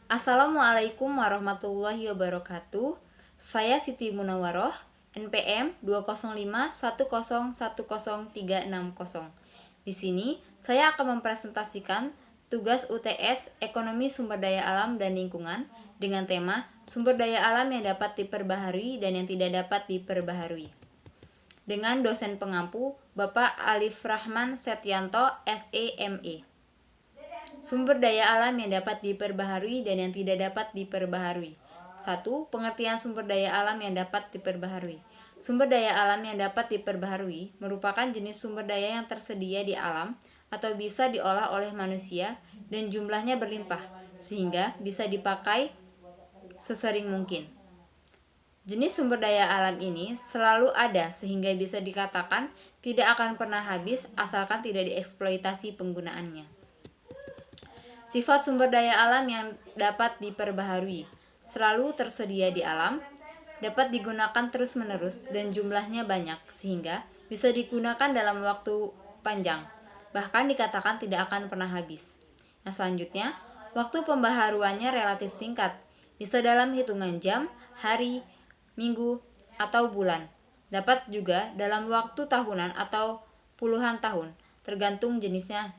Assalamualaikum warahmatullahi wabarakatuh. Saya Siti Munawaroh, NPM 20510103660. Di sini saya akan mempresentasikan tugas UTS Ekonomi Sumber Daya Alam dan Lingkungan dengan tema sumber daya alam yang dapat diperbaharui dan yang tidak dapat diperbaharui. Dengan dosen pengampu Bapak Alif Rahman Setyanto, SEME. Sumber daya alam yang dapat diperbaharui dan yang tidak dapat diperbaharui. 1. Pengertian sumber daya alam yang dapat diperbaharui. Sumber daya alam yang dapat diperbaharui merupakan jenis sumber daya yang tersedia di alam atau bisa diolah oleh manusia dan jumlahnya berlimpah, sehingga bisa dipakai sesering mungkin. Jenis sumber daya alam ini selalu ada sehingga bisa dikatakan tidak akan pernah habis asalkan tidak dieksploitasi penggunaannya. Sifat sumber daya alam yang dapat diperbaharui selalu tersedia di alam, dapat digunakan terus-menerus dan jumlahnya banyak sehingga bisa digunakan dalam waktu panjang, bahkan dikatakan tidak akan pernah habis. Yang selanjutnya, waktu pembaharuannya relatif singkat, bisa dalam hitungan jam, hari, minggu, atau bulan. Dapat juga dalam waktu tahunan atau puluhan tahun, tergantung jenisnya.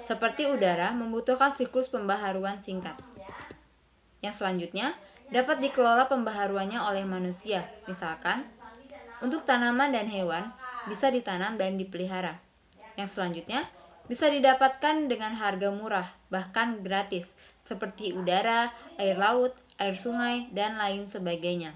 Seperti udara, membutuhkan siklus pembaharuan singkat. Yang selanjutnya, dapat dikelola pembaharuannya oleh manusia. Misalkan, untuk tanaman dan hewan, bisa ditanam dan dipelihara. Yang selanjutnya, bisa didapatkan dengan harga murah, bahkan gratis, seperti udara, air laut, air sungai, dan lain sebagainya.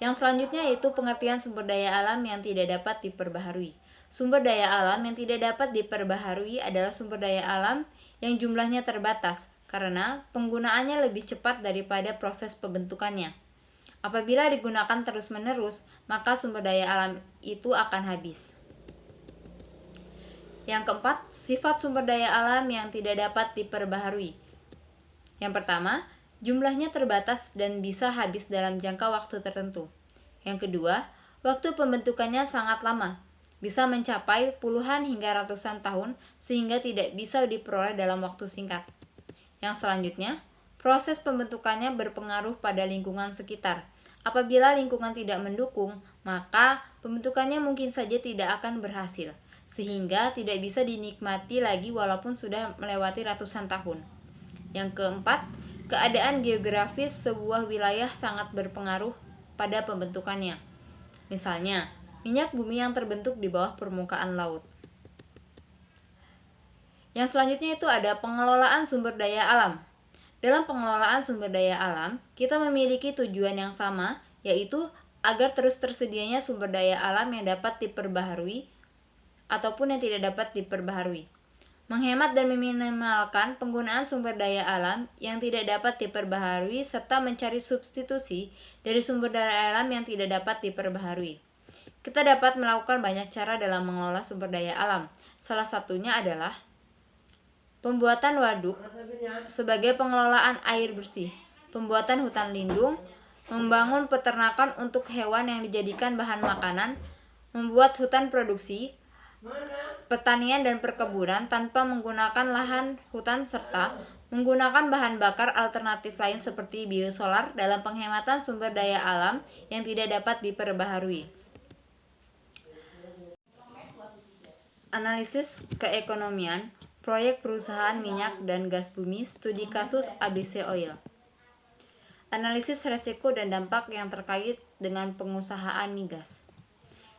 Yang selanjutnya yaitu pengertian sumber daya alam yang tidak dapat diperbaharui. Sumber daya alam yang tidak dapat diperbaharui adalah sumber daya alam yang jumlahnya terbatas karena penggunaannya lebih cepat daripada proses pembentukannya. Apabila digunakan terus-menerus, maka sumber daya alam itu akan habis. Yang keempat, sifat sumber daya alam yang tidak dapat diperbaharui. Yang pertama, jumlahnya terbatas dan bisa habis dalam jangka waktu tertentu. Yang kedua, waktu pembentukannya sangat lama, bisa mencapai puluhan hingga ratusan tahun sehingga tidak bisa diperoleh dalam waktu singkat. Yang selanjutnya, proses pembentukannya berpengaruh pada lingkungan sekitar. Apabila lingkungan tidak mendukung, maka pembentukannya mungkin saja tidak akan berhasil, sehingga tidak bisa dinikmati lagi walaupun sudah melewati ratusan tahun. Yang keempat, keadaan geografis sebuah wilayah sangat berpengaruh pada pembentukannya. Misalnya, minyak bumi yang terbentuk di bawah permukaan laut. Yang selanjutnya itu ada pengelolaan sumber daya alam. Dalam pengelolaan sumber daya alam, kita memiliki tujuan yang sama, yaitu agar terus tersedianya sumber daya alam yang dapat diperbaharui ataupun yang tidak dapat diperbaharui. Menghemat dan meminimalkan penggunaan sumber daya alam yang tidak dapat diperbaharui serta mencari substitusi dari sumber daya alam yang tidak dapat diperbaharui. Kita dapat melakukan banyak cara dalam mengelola sumber daya alam. Salah satunya adalah pembuatan waduk sebagai pengelolaan air bersih, pembuatan hutan lindung, membangun peternakan untuk hewan yang dijadikan bahan makanan, membuat hutan produksi, pertanian dan perkebunan tanpa menggunakan lahan hutan serta menggunakan bahan bakar alternatif lain seperti biosolar dalam penghematan sumber daya alam yang tidak dapat diperbaharui. Analisis keekonomian, proyek perusahaan minyak dan gas bumi, studi kasus ABC Oil. Analisis resiko dan dampak yang terkait dengan pengusahaan migas.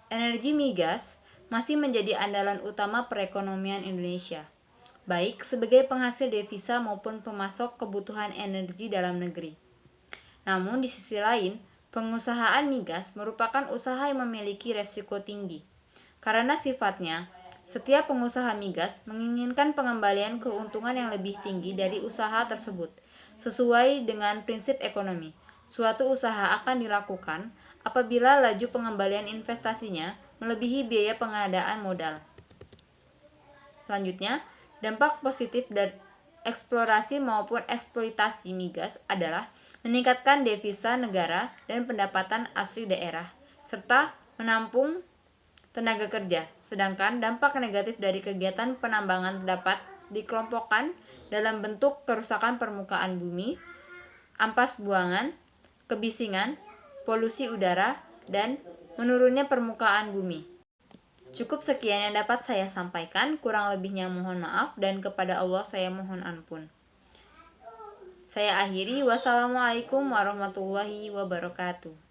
Energi migas masih menjadi andalan utama perekonomian Indonesia, baik sebagai penghasil devisa maupun pemasok kebutuhan energi dalam negeri. Namun di sisi lain, pengusahaan migas merupakan usaha yang memiliki resiko tinggi. Karena sifatnya, setiap pengusaha migas menginginkan pengembalian keuntungan yang lebih tinggi dari usaha tersebut. Sesuai dengan prinsip ekonomi, suatu usaha akan dilakukan apabila laju pengembalian investasinya melebihi biaya pengadaan modal. Selanjutnya, dampak positif dari eksplorasi maupun eksploitasi migas adalah meningkatkan devisa negara dan pendapatan asli daerah, serta menampung tenaga kerja. Sedangkan dampak negatif dari kegiatan penambangan dapat dikelompokkan dalam bentuk kerusakan permukaan bumi, ampas buangan, kebisingan, polusi udara, dan menurunnya permukaan bumi. Cukup sekian yang dapat saya sampaikan, kurang lebihnya mohon maaf, dan kepada Allah saya mohon ampun. Saya akhiri, wassalamualaikum warahmatullahi wabarakatuh.